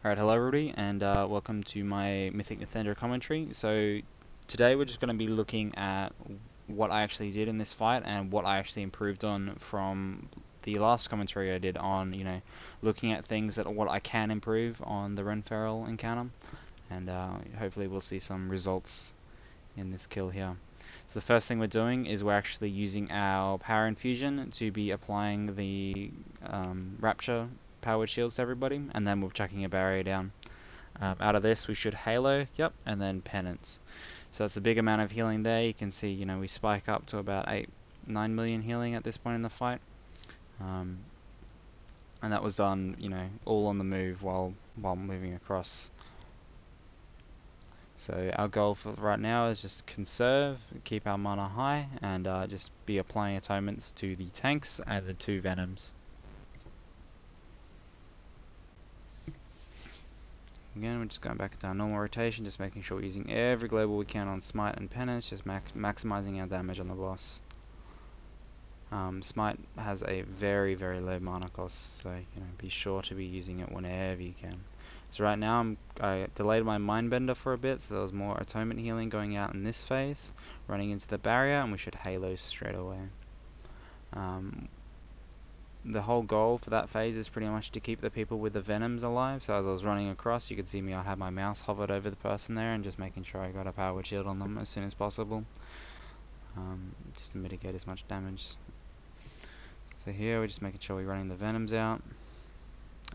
Alright, hello everybody, and welcome to my Mythic commentary. So today we're just going to be looking at what I actually did in this fight and what I actually improved on from the last commentary I did on, looking at things that what I can improve on the Renferal encounter, and hopefully we'll see some results in this kill here. So the first thing we're doing is we're actually using our power infusion to be applying the rapture powered shields to everybody, and then we're chucking a barrier down. Out of this we should halo, yep, and then penance. So that's a big amount of healing there. You can see, we spike up to about 9 million healing at this point in the fight. And that was done, all on the move while moving across. So our goal for right now is just conserve, keep our mana high, and just be applying atonements to the tanks and the two venoms. Again, we're just going back to our normal rotation, just making sure we're using every global we can on Smite and Penance, just maximizing our damage on the boss. Smite has a very, very low mana cost, so be sure to be using it whenever you can. So right now I delayed my Mindbender for a bit, so there was more atonement healing going out in this phase, running into the barrier, and we should halo straight away. The whole goal for that phase is pretty much to keep the people with the venoms alive. So as I was running across, you could see me, I had my mouse hovered over the person there and just making sure I got a powered shield on them as soon as possible, just to mitigate as much damage. So here we're just making sure we're running the venoms out.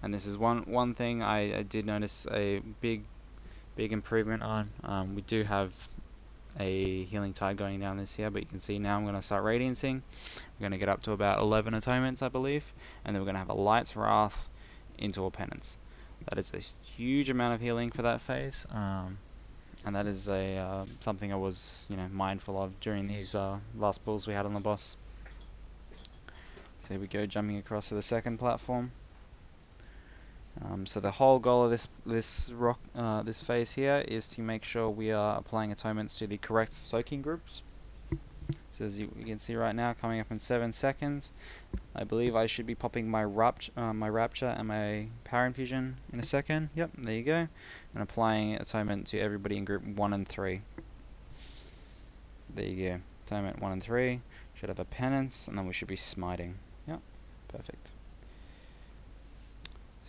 And this is one thing I did notice a big improvement on. We do have a healing tide going down this here, but you can see now I'm going to start radiancing. We're going to get up to about 11 atonements, I believe, and then we're going to have a Light's Wrath into a penance. That is a huge amount of healing for that phase, and that is a something I was mindful of during these last pulls we had on the boss. So here we go, jumping across to the second platform. So the whole goal of this phase here is to make sure we are applying atonements to the correct soaking groups. So as you can see right now, coming up in 7 seconds, I believe I should be popping my rapture and my power infusion in a second. Yep, there you go. And applying atonement to everybody in group 1 and 3. There you go. Atonement 1 and 3. Should have a penance, and then we should be smiting. Yep, perfect.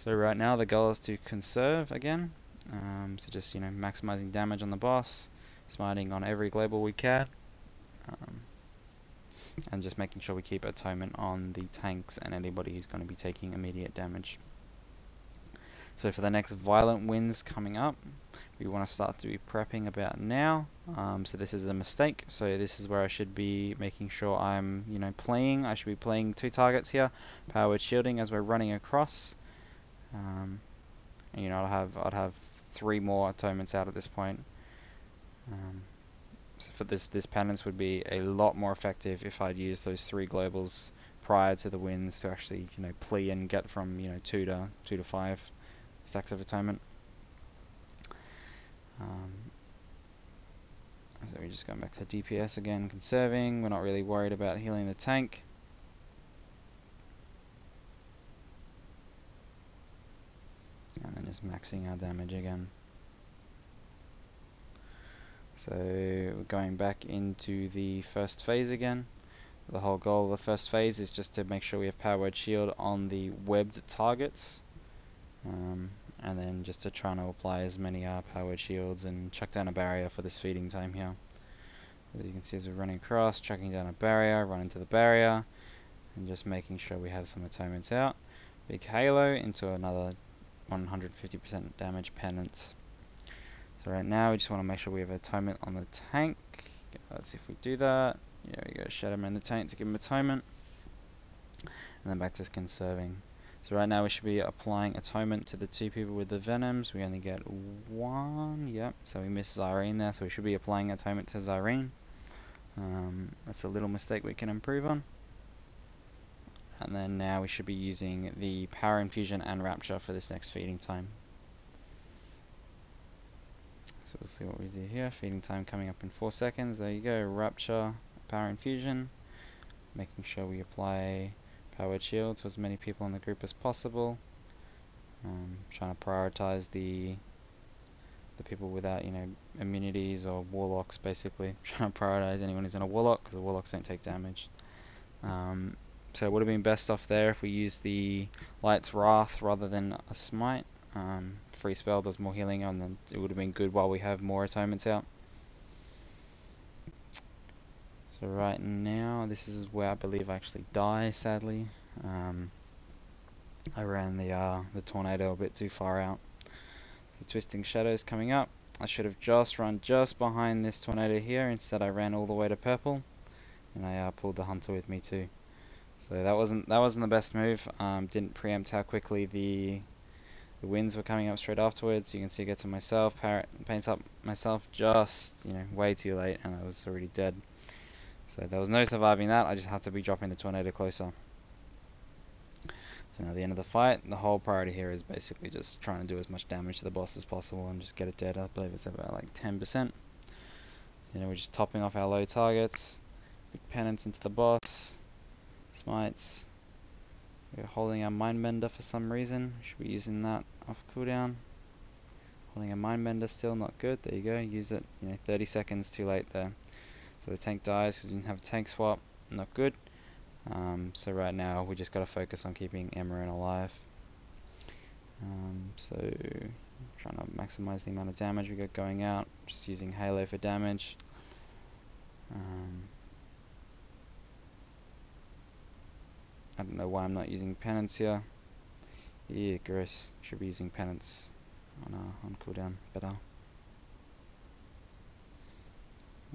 So right now the goal is to conserve again. So just maximizing damage on the boss, smiting on every global we can, and just making sure we keep atonement on the tanks and anybody who's going to be taking immediate damage. So for the next violent winds coming up, we want to start to be prepping about now. So this is a mistake. So this is where I should be making sure I'm playing. I should be playing 2 targets here, powered shielding as we're running across. And I'd have 3 more atonements out at this point. So for this penance would be a lot more effective if I'd used those 3 globals prior to the wins to actually plea and get from 2 to 5 stacks of atonement. So we're just going back to DPS again, conserving. We're not really worried about healing the tank. And then just maxing our damage again. So we're going back into the first phase again. The whole goal of the first phase is just to make sure we have power word shield on the webbed targets, and then just to try to apply as many power word shields and chuck down a barrier for this feeding time here. As you can see, as we're running across, chucking down a barrier, run into the barrier, and just making sure we have some atonements out. Big halo into another 150% damage penance. So right now we just want to make sure we have atonement on the tank. Let's see if we do that. There we go, Shadowman the tank to give him atonement. And then back to conserving. So right now we should be applying atonement to the 2 people with the venoms. We only get 1, yep, so we missed Zyrene there, so we should be applying atonement to Zyrene. That's a little mistake we can improve on. And then now we should be using the power infusion and rapture for this next feeding time. So we'll see what we do here. Feeding time coming up in 4 seconds. There you go. Rapture, power infusion. Making sure we apply powered shield to as many people in the group as possible. Trying to prioritize the people without, immunities or warlocks, basically. Trying to prioritize anyone who's in a warlock, because the warlocks don't take damage. So it would have been best off there if we used the Light's Wrath rather than a Smite. Free spell does more healing, and then it would have been good while we have more atonements out. So right now, this is where I believe I actually die, sadly. I ran the tornado a bit too far out. The Twisting Shadows coming up. I should have just run just behind this tornado here. Instead, I ran all the way to purple, and I pulled the hunter with me too. So that wasn't the best move. Didn't preempt how quickly the winds were coming up straight afterwards. You can see it gets to myself, paints up myself just way too late, and I was already dead. So there was no surviving that. I just had to be dropping the tornado closer. So now at the end of the fight, the whole priority here is basically just trying to do as much damage to the boss as possible and just get it dead. I believe it's about like 10%. We're just topping off our low targets. Big penance into the boss. Smites. We're holding our Mindbender for some reason. Should be using that off cooldown. Holding a Mindbender still, not good. There you go, use it. 30 seconds too late there. So the tank dies because we didn't have a tank swap. Not good. So right now we just got to focus on keeping Emerin alive. So trying to maximize the amount of damage we got going out. Just using Halo for damage. I don't know why I'm not using penance here. Yeah, gross. Should be using penance on cooldown. Better.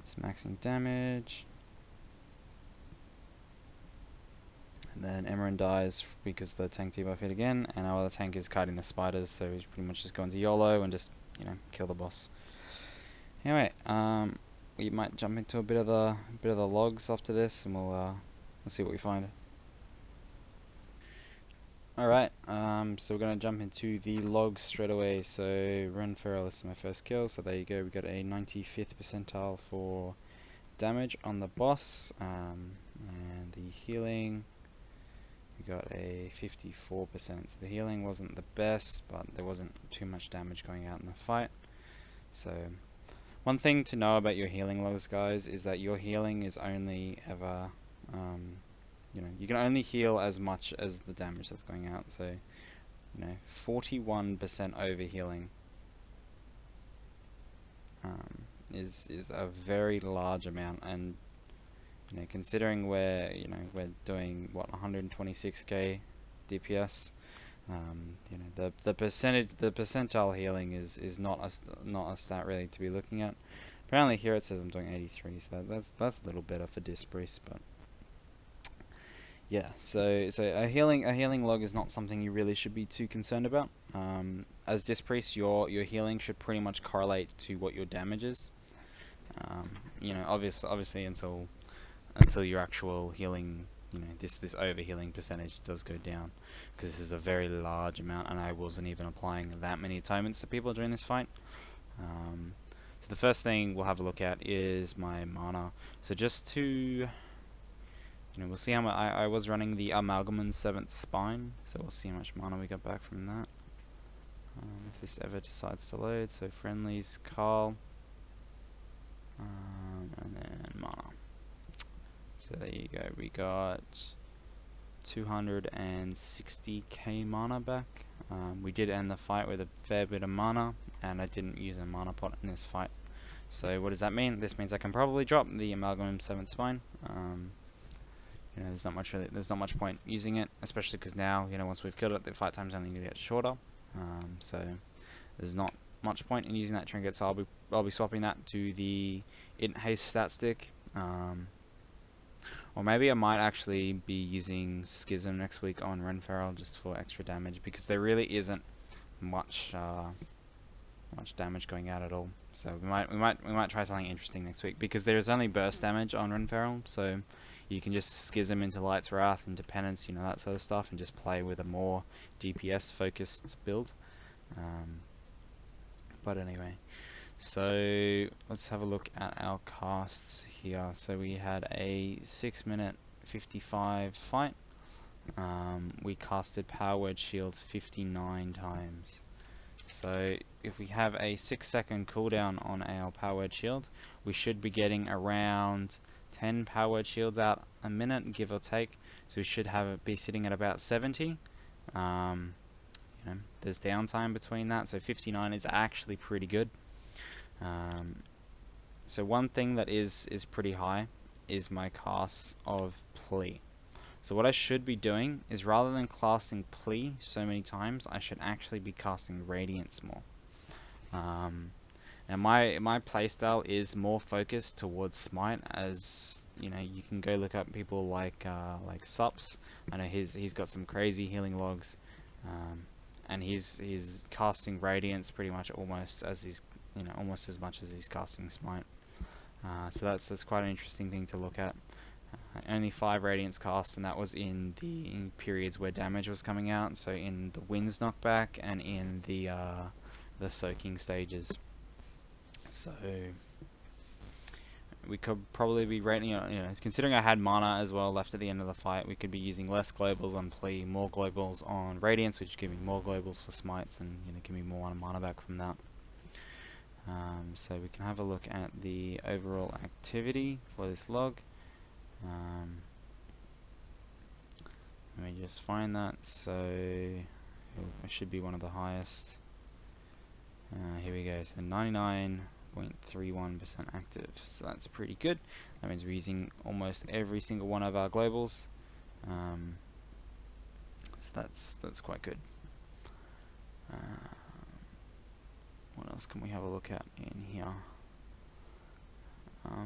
Just maxing damage. And then Emerin dies because the tank debuff hit again, and our other tank is kiting the spiders, so he's pretty much just going to YOLO and just, kill the boss. Anyway, we might jump into a bit of the logs after this, and we'll see what we find. Alright, so we're going to jump into the logs straight away. So Renferal is my first kill, so there you go, we got a 95th percentile for damage on the boss, and the healing, we got a 54%, so the healing wasn't the best, but there wasn't too much damage going out in the fight. So one thing to know about your healing logs, guys, is that your healing is only ever, you can only heal as much as the damage that's going out. So 41% overhealing is a very large amount, and considering we're doing what, 126k DPS, the percentile healing is not a stat really to be looking at. Apparently here it says I'm doing 83, so that's a little better for disc priest, but yeah. So a healing log is not something you really should be too concerned about. As disc priest, your healing should pretty much correlate to what your damage is. Obviously until your actual healing, this overhealing percentage does go down, because this is a very large amount, and I wasn't even applying that many atonements to people during this fight. So the first thing we'll have a look at is my mana. So just to, we'll see how much I was running the Amalgamon 7th Spine, so we'll see how much mana we got back from that. If this ever decides to load. So friendlies, Carl, and then mana. So there you go, we got 260k mana back. We did end the fight with a fair bit of mana, and I didn't use a mana pot in this fight. So what does that mean? This means I can probably drop the Amalgam 7th Spine. There's not much point using it, especially because now, once we've killed it, the fight time's only going to get shorter. So there's not much point in using that trinket, so I'll be swapping that to the Int Haste stat stick. Or maybe I might actually be using Schism next week on Renferal just for extra damage, because there really isn't much damage going out at all. So we might try something interesting next week, because there is only burst damage on Renferal, so you can just Schism into Light's Wrath, into Penance, that sort of stuff, and just play with a more DPS focused build. But anyway, so let's have a look at our casts here. So we had a 6-minute 55 fight. we casted Power Word Shields 59 times. So if we have a 6-second cooldown on our Power Word Shield, we should be getting around 10 Power Word Shields out a minute, give or take. So we should be sitting at about 70. There's downtime between that, so 59 is actually pretty good. So one thing that is pretty high is my casts of Plea. So what I should be doing is, rather than casting Plea so many times, I should actually be casting Radiance more. Now my playstyle is more focused towards Smite, as you can go look up people like Sups. I know he's got some crazy healing logs, and he's casting Radiance pretty much almost as much as he's casting Smite. So that's quite an interesting thing to look at. Only 5 Radiance casts, and that was in periods where damage was coming out, so in the Winds knockback and in the soaking stages. So we could probably be rating, considering I had mana as well left at the end of the fight, we could be using less globals on Plea, more globals on Radiance, which give me more globals for Smites, and give me more mana back from that. So we can have a look at the overall activity for this log. Let me just find that. So it should be one of the highest. Here we go. So 99.31% active. So that's pretty good. That means we're using almost every single one of our globals. So that's quite good. What else can we have a look at in here?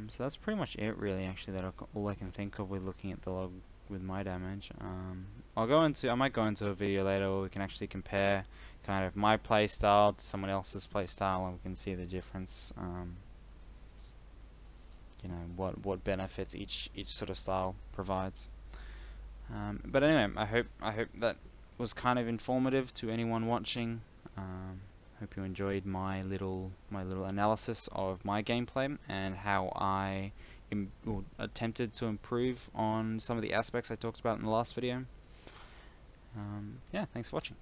So that's pretty much it, really. Actually, that's all I can think of with looking at the log with my damage. I might go into a video later where we can actually compare kind of my playstyle to someone else's playstyle, and we can see the difference. What benefits each sort of style provides. But anyway, I hope that was kind of informative to anyone watching. Hope you enjoyed my little analysis of my gameplay and how I attempted to improve on some of the aspects I talked about in the last video. Yeah, thanks for watching.